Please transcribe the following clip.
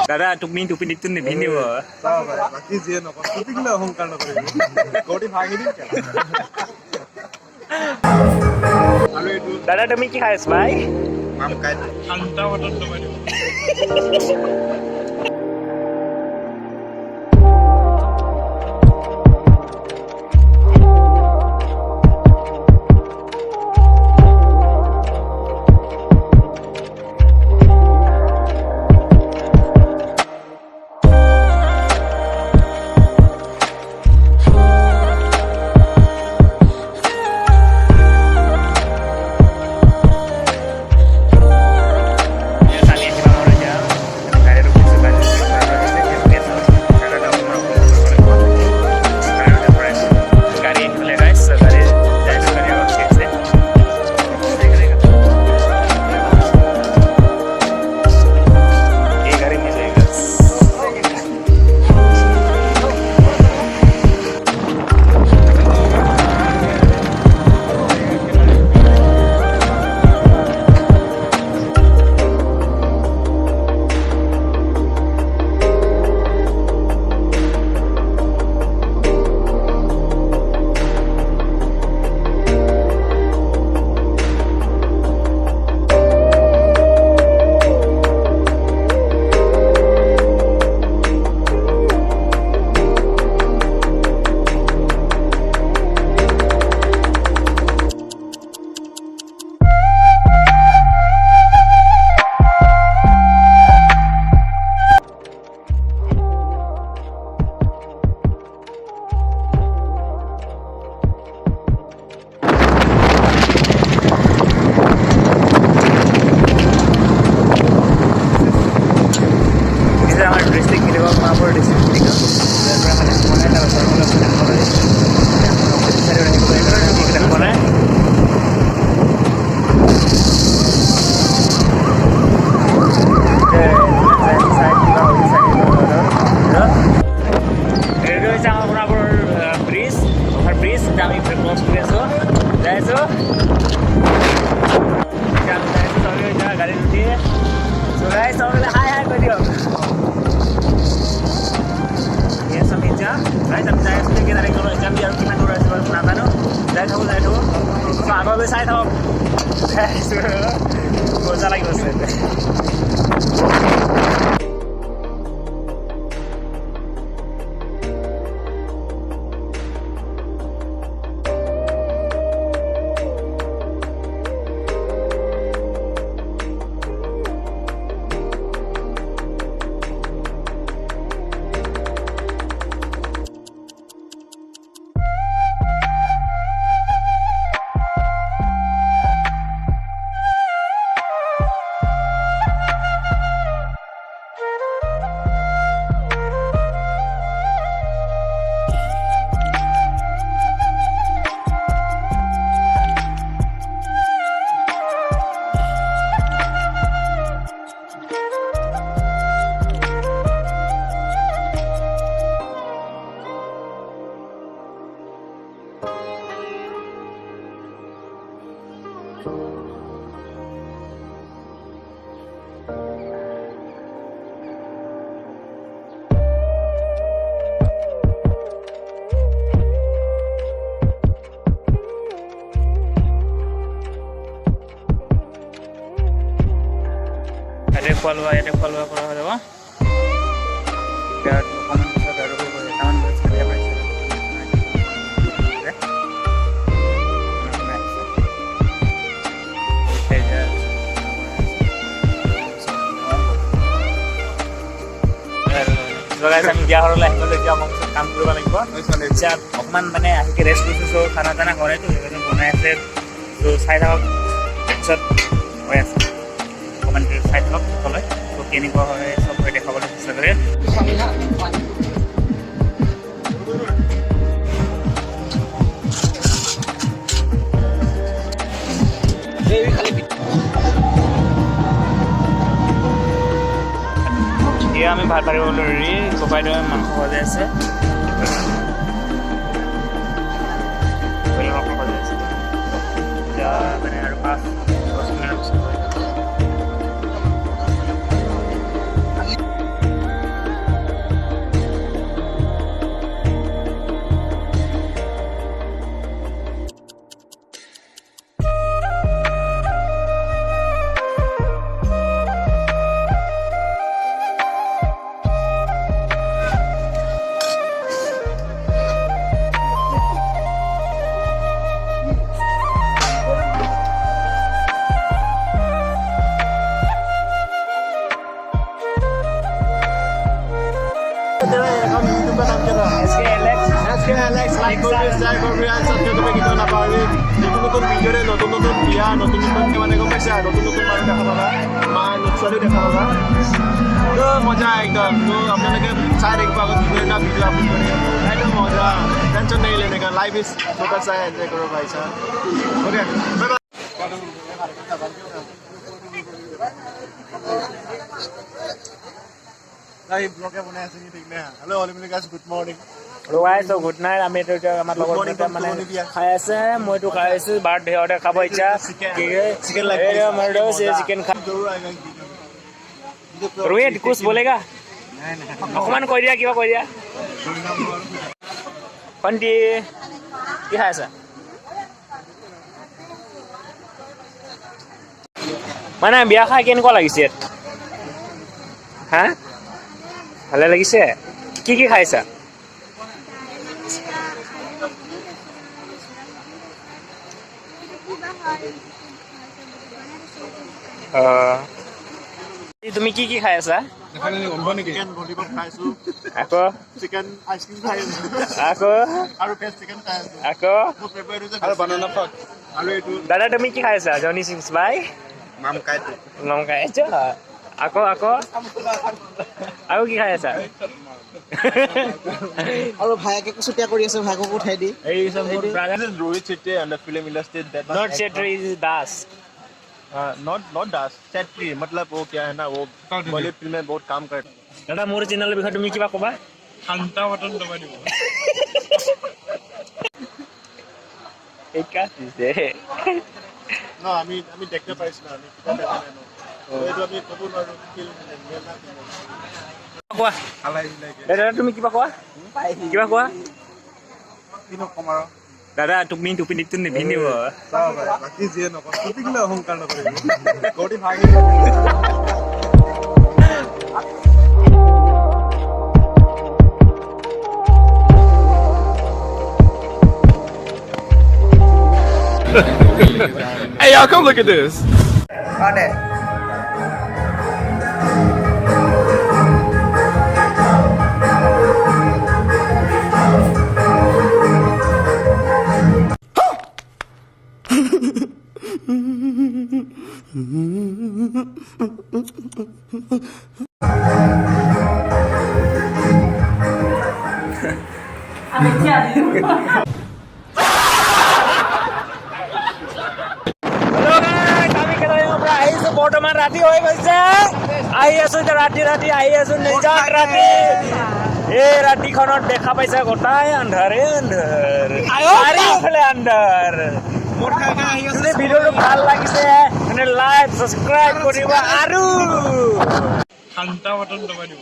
দাদা তুমি টুপিটো নিপিন্ধিব বাকী যিয়ে নকওঁ টুপিকলৈ অহংকাৰ নকৰিব গৌৰী ভাঙি দিম আৰু এইটো দাদা তুমি কি খাই আছা ভাই আম খাই ঠাণ্ডা বটল লগাই দিম আগলৈ চাই থাকক মজা লাগিব খোৱা লোৱা কৰা হৈ যাব অকণমান পিছত আৰু এটামান বজাত পাইছে আমি বিয়া ঘৰলৈ আহিবলৈ এতিয়া মোক কাম কৰিব লাগিব এতিয়া অকণমান মানে আহিকে ৰেষ্ট কৰিছোঁ খানা চানা কৰেতো সেইকাৰণে বনাই আছে চাই থাকক তাৰপিছত হৈ আছে অকণমান চাই থাকক সকলোৱে কেনেকুৱা হয় চব দেখাবলৈ চেষ্টা কৰে এতিয়া আমি ভাত পাৰিবলৈ ৰেডি ককাইদেৱে মাংস বজাই আছে এতিয়া মানে আৰু 5-10 মিনিট পিছত SK Alex, like কৰি subscribe কৰি সাথে তুমি কিটো নাপাবি নতুন নতুন ভিডিঅ'ৰে নতুন নতুন বিয়া নতুন নতুন মানে গম পাইছা নতুন নতুন মানুহ দেখা পাবা মা ছোৱালী দেখা পাবা তো মজা একদম তো আপোনালোকে চাই থাকিব আগত ভিডিঅ' না ভিডিঅ' আপলোড কৰি একদম মজা টেনশ্যন নাই लेने का लाइफ इज छोटा सा एंजॉय करो भाई साहब ओके बाय बाय এই ব্লগে বনাই আছে কি ঠিক না হেল্ল' অল মিলি গাইস গুড মৰ্নিং ৰৱাইছো গুড নাইট আমি এইটো আমাৰ লগৰ দুটা মানে খাই আছে মইতো খাই আছো বাৰ্থডে অৰ্ডাৰ খাব ইচ্ছা চিকেন লাইক मर्डो से चिकन खा रोहित कुछ बोलेगा অকমান কৈ দিয়া কিবা কৈ দিয়া ভণ্টি কি খাই আছা মানে বিয়া খাই কেনেকুৱা লাগিছে হা ভালে লাগিছে কি কি খাইছা তুমি কি কি খাই আছা চিকেন ললিপপ খাইছো আকৌ চিকেন আইসক্রিম খাইছো আকৌ আৰু ফেস চিকেন খাইছো আকৌ মোৰ ফেভাৰিট হৈছে আৰু বানানা ফক আৰু এইটো দাদা তুমি কি খাই আছা জনি সিংস ভাই নাম কাইটো নাম খাই আছা আকৌ আকৌ আৰু কি খাই আছা আৰু ভাইকে কুচুটিয়া কৰি আছে ভাইকক উঠাই দি এই সব brother Rohit Shetty and the film industry that not Setty is Das not das Shetty मतलब वो क्या है ना वो बॉलीवुड फिल्म में बहुत काम करता দাদা মোৰ চেনেলৰ বিষয়ে তুমি কিবা ক'বা শান্তা বটন দবাই দিব একা দিছে না আমি দেখতে পাইছো না আমি কিবা দেখা নাই এইটো আমি ক'ব নোৱাৰো ফিল্ম কোৱা আলাই লাগে দাদা তুমি কিবা কোৱা কিবা কোৱা কিনো কমাৰ দাদা তুমি টুপিটো নিপিন্ধিব চাও ভাই বাকি যিয়ে নকওঁ টুপি কিলে অহংকাৰ নকৰিবি গড়ি ভাঙি Hey, y'all, come look at this. বৰ্তমান ৰাতি হৈ গৈছে আহি আছো ৰাতি ৰাতি আহি আছো নিজাত ৰাতি এই ৰাতিখনত দেখা পাইছে গোটাই আন্ধাৰে আন্ধাৰ চাৰিওফালে আন্ধাৰ যদি ভিডিঅ'টো ভাল লাগিছে মানে লাইক ছাবস্ক্ৰাইব কৰিব আৰু শান্তা বটন দবাই দিব